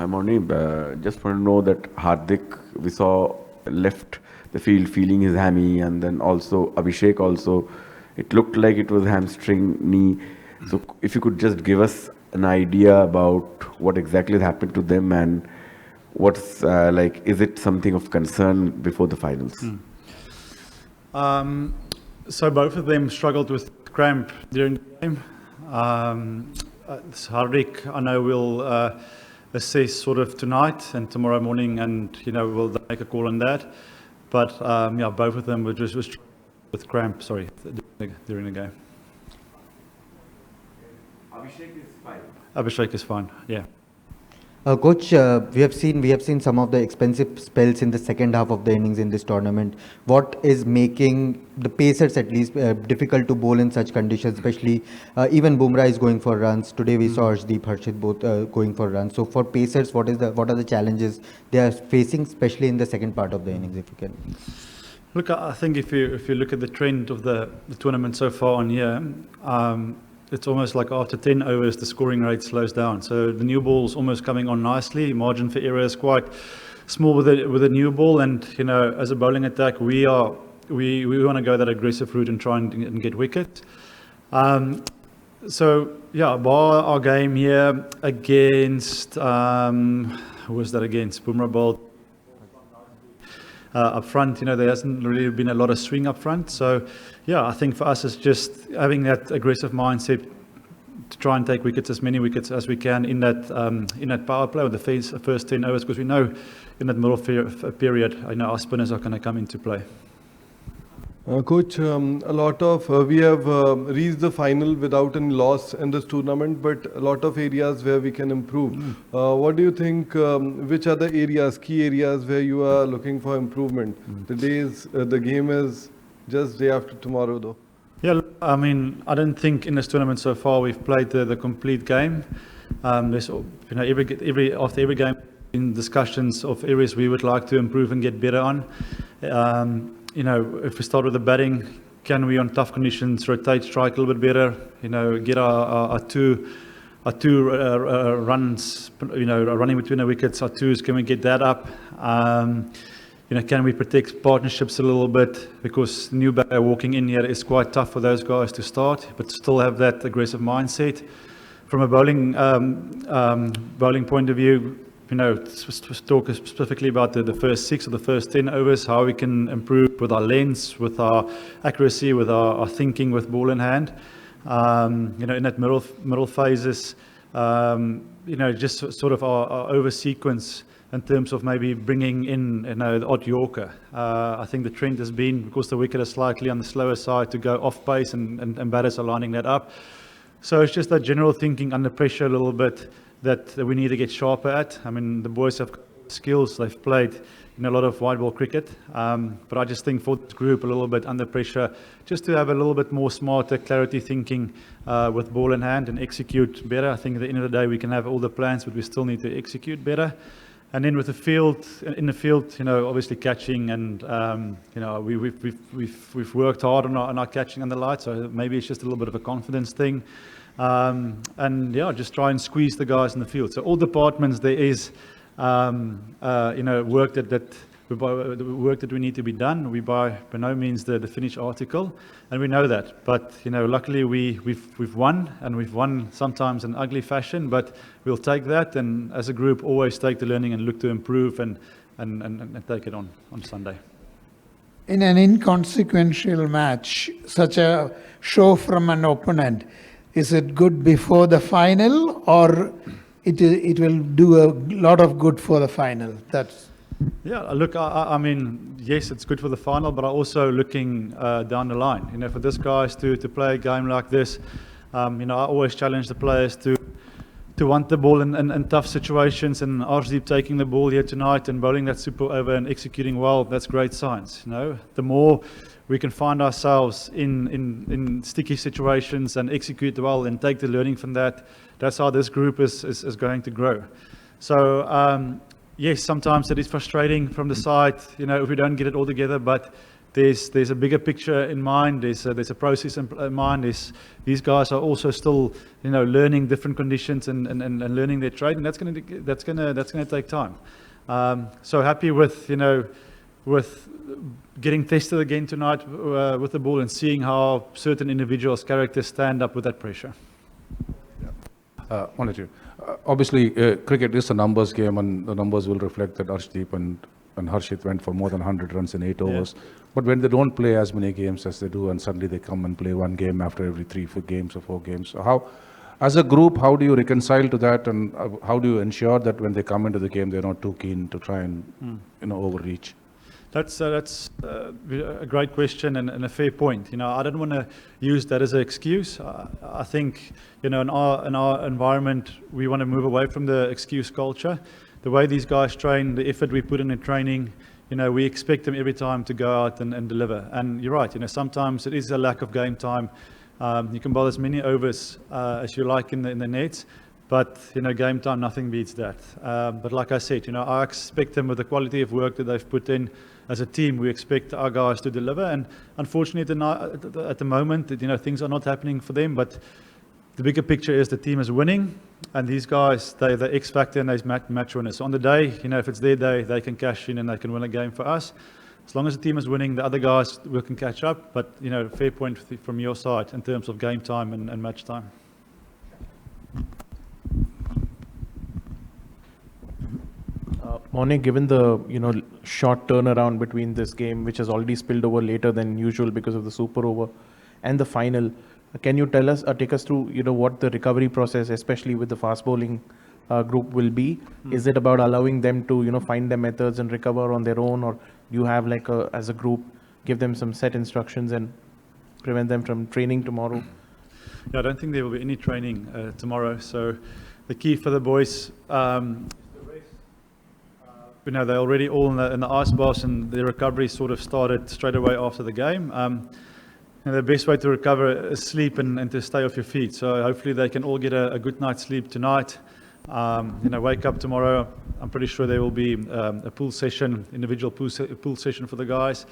Morne, just want to know that Hardik, we saw left the field feeling his hammy, and then also Abhishek also, it looked like it was hamstring knee. So if you could just give us an idea about what exactly has happened to them and what's like, is it something of concern before the finals? So both of them struggled with cramp during the game. Hardik, I know will assess sort of tonight and tomorrow morning, and we'll make a call on that. But yeah, both of them were just with cramp. Sorry, during the game. Abhishek is fine. Yeah. Coach, we have seen some of the expensive spells in the second half of the innings in this tournament. What is making the pacers at least difficult to bowl in such conditions? Especially even Bumrah is going for runs. Today we saw Arshdeep, Harshit both going for runs. So for pacers, what are the challenges they are facing, especially in the second part of the innings? If you can. Look, I think if you look at the trend of the tournament so far on here. It's almost like after 10 overs, the scoring rate slows down. So the new ball's almost coming on nicely. Margin for error is quite small with a new ball. And, as a bowling attack, we want to go that aggressive route and try and get wickets. So, yeah, bar our game here against, who was that against? Bumrah bowled up front, there hasn't really been a lot of swing up front. So, yeah, I think for us it's just having that aggressive mindset to try and take as many wickets as we can in that power play with the first 10 overs, because we know in that middle period, our spinners are going to come into play. Coach, a lot of we have reached the final without any loss in this tournament, but a lot of areas where we can improve. What do you think? Which are the areas, key areas where you are looking for improvement? The game is just day after tomorrow, though. Yeah, I mean, I don't think in this tournament so far we've played the complete game. There's after every game in discussions of areas we would like to improve and get better on. If we start with the batting, can we on tough conditions rotate, strike a little bit better? Get our two runs, running between the wickets, our twos, can we get that up? Can we protect partnerships a little bit? Because new batter walking in here is quite tough for those guys to start, but still have that aggressive mindset. From a bowling point of view, talk specifically about the first 6 or the first 10 overs, how we can improve with our lengths, with our accuracy, with our thinking with ball in hand. In that middle phases, just sort of our over sequence in terms of maybe bringing in the odd Yorker. I think the trend has been, because the wicket is slightly on the slower side, to go off pace, and batters are lining that up. So it's just that general thinking under pressure a little bit that we need to get sharper at. I mean, the boys have skills. They've played a lot of white ball cricket. But I just think for this group, a little bit under pressure, just to have a little bit more smarter clarity thinking with ball in hand and execute better. I think at the end of the day, we can have all the plans, but we still need to execute better. And then with the field, obviously catching, and we've worked hard on our catching and the light. So maybe it's just a little bit of a confidence thing. And yeah, just try and squeeze the guys in the field. So all departments, there is work that we need to be done. We by no means the finished article, and we know that. But luckily we've won, and we've won sometimes in ugly fashion. But we'll take that, and as a group, always take the learning and look to improve and take it on Sunday. In an inconsequential match, such a show from an opponent, is it good before the final, or it will do a lot of good for the final? Yeah, look, I mean, yes, it's good for the final, but I'm also looking down the line. For this guys to play a game like this, I always challenge the players to want the ball in tough situations, and Arshdeep taking the ball here tonight and bowling that super over and executing well, that's great signs. The more we can find ourselves in sticky situations and execute well and take the learning from that, that's how this group is going to grow. So yes, sometimes it is frustrating from the side, if we don't get it all together, but there's a bigger picture in mind. There's a process in mind. These guys are also still, learning different conditions and learning their trade, and that's gonna take time. So happy with with getting tested again tonight with the ball and seeing how certain individuals' characters stand up with that pressure. Wanted to. Obviously, cricket is a numbers game, and the numbers will reflect that Arshdeep and Harshit went for more than 100 runs in 8 overs. But when they don't play as many games as they do, and suddenly they come and play one game after every 3-4 games or 4 games. So how, as a group, how do you reconcile to that, and how do you ensure that when they come into the game, they're not too keen to try and overreach? That's a great question and a fair point. I don't want to use that as an excuse. I think in our environment we want to move away from the excuse culture. The way these guys train, the effort we put in training, we expect them every time to go out and deliver. And you're right. Sometimes it is a lack of game time. You can bowl as many overs as you like in the nets. But, game time, nothing beats that. But like I said, I expect them with the quality of work that they've put in as a team. We expect our guys to deliver. And unfortunately, at the moment, things are not happening for them. But the bigger picture is the team is winning. And these guys, they're the X factor and they're match winners. So on the day, if it's their day, they can cash in and they can win a game for us. As long as the team is winning, the other guys will can catch up. But, fair point from your side in terms of game time and match time. Morne, given the short turnaround between this game, which has already spilled over later than usual because of the super over and the final, can you tell us or take us through what the recovery process, especially with the fast bowling group, will be? Is it about allowing them to find their methods and recover on their own, or do you have as a group give them some set instructions and prevent them from training tomorrow? Yeah, I don't think there will be any training tomorrow. So the key for the boys. They're already all in the ice baths, and their recovery sort of started straight away after the game. The best way to recover is sleep and to stay off your feet. So hopefully they can all get a good night's sleep tonight. Wake up tomorrow. I'm pretty sure there will be a pool session, individual pool session for the guys,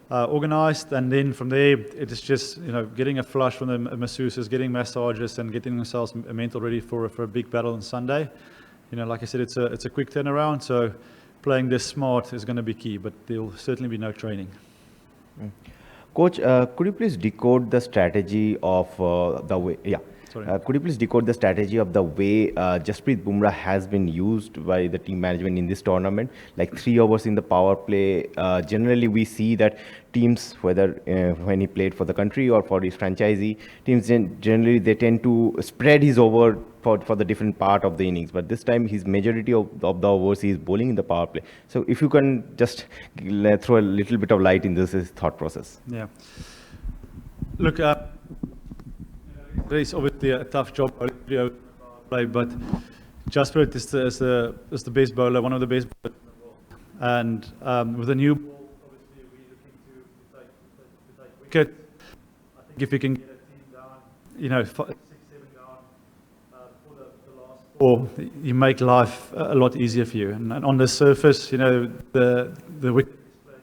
organized, and then from there it is just getting a flush from the masseuses, getting massages, and getting themselves mental ready for a big battle on Sunday. Like I said, it's a quick turnaround, so playing this smart is going to be key, but there will certainly be no training. Coach, could you please decode the strategy of the way? Yeah. Could you please decode the strategy of the way Jasprit Bumrah has been used by the team management in this tournament? Like 3 overs in the power play. Generally, we see that teams, whether when he played for the country or for his franchisee, teams generally they tend to spread his over for the different part of the innings. But this time, his majority of the overs he is bowling in the power play. So if you can just throw a little bit of light in this thought process. Yeah. Look, it's obviously a tough job, but Jasprit is the best bowler, one of the best bowlers in the world. And with a new ball, obviously we're looking to take wicket. I think if you can get a team down, 6, 7 down for the last 4, you make life a lot easier for you. And on the surface, the wicket is playing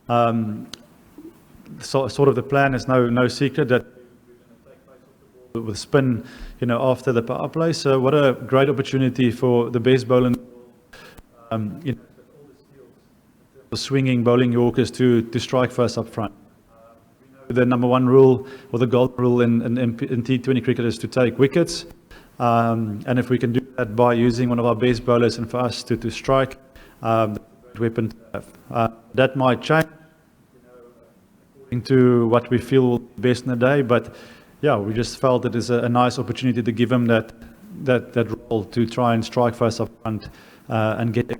a certain way. Sort of the plan is no secret that with spin, after the power play. So what a great opportunity for the best bowler in the world, all the skills, the swinging, bowling Yorkers to strike first up front. We know the number 1 rule, or the golden rule in T20 cricket, is to take wickets. And if we can do that by using one of our best bowlers and for us to strike, that's a great weapon to have. That might change according to what we feel will be best in the day, but yeah, we just felt it is a nice opportunity to give him that role to try and strike first up front and get.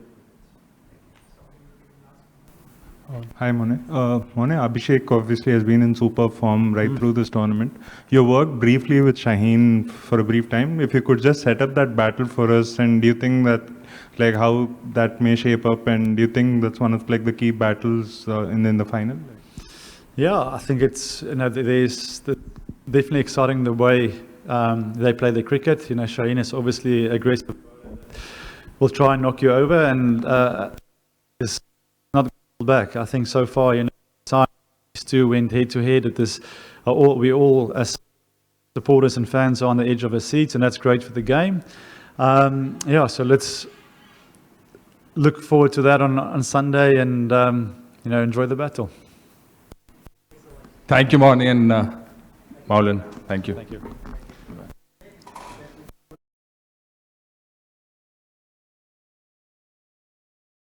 Hi, Morne. Morne, Abhishek obviously has been in super form right through this tournament. You worked briefly with Shaheen for a brief time. If you could just set up that battle for us, and do you think that, how that may shape up, and do you think that's one of the key battles in the final? Yeah, I think it's there's definitely exciting the way they play the cricket. Shaheen is obviously aggressive. Will try and knock you over, and it's not back. I think so far, time these two went head to head at this. We all as supporters and fans are on the edge of our seats, and that's great for the game. So let's look forward to that on Sunday, and enjoy the battle. Thank you, Morne and Maulin. Thank you. Thank you.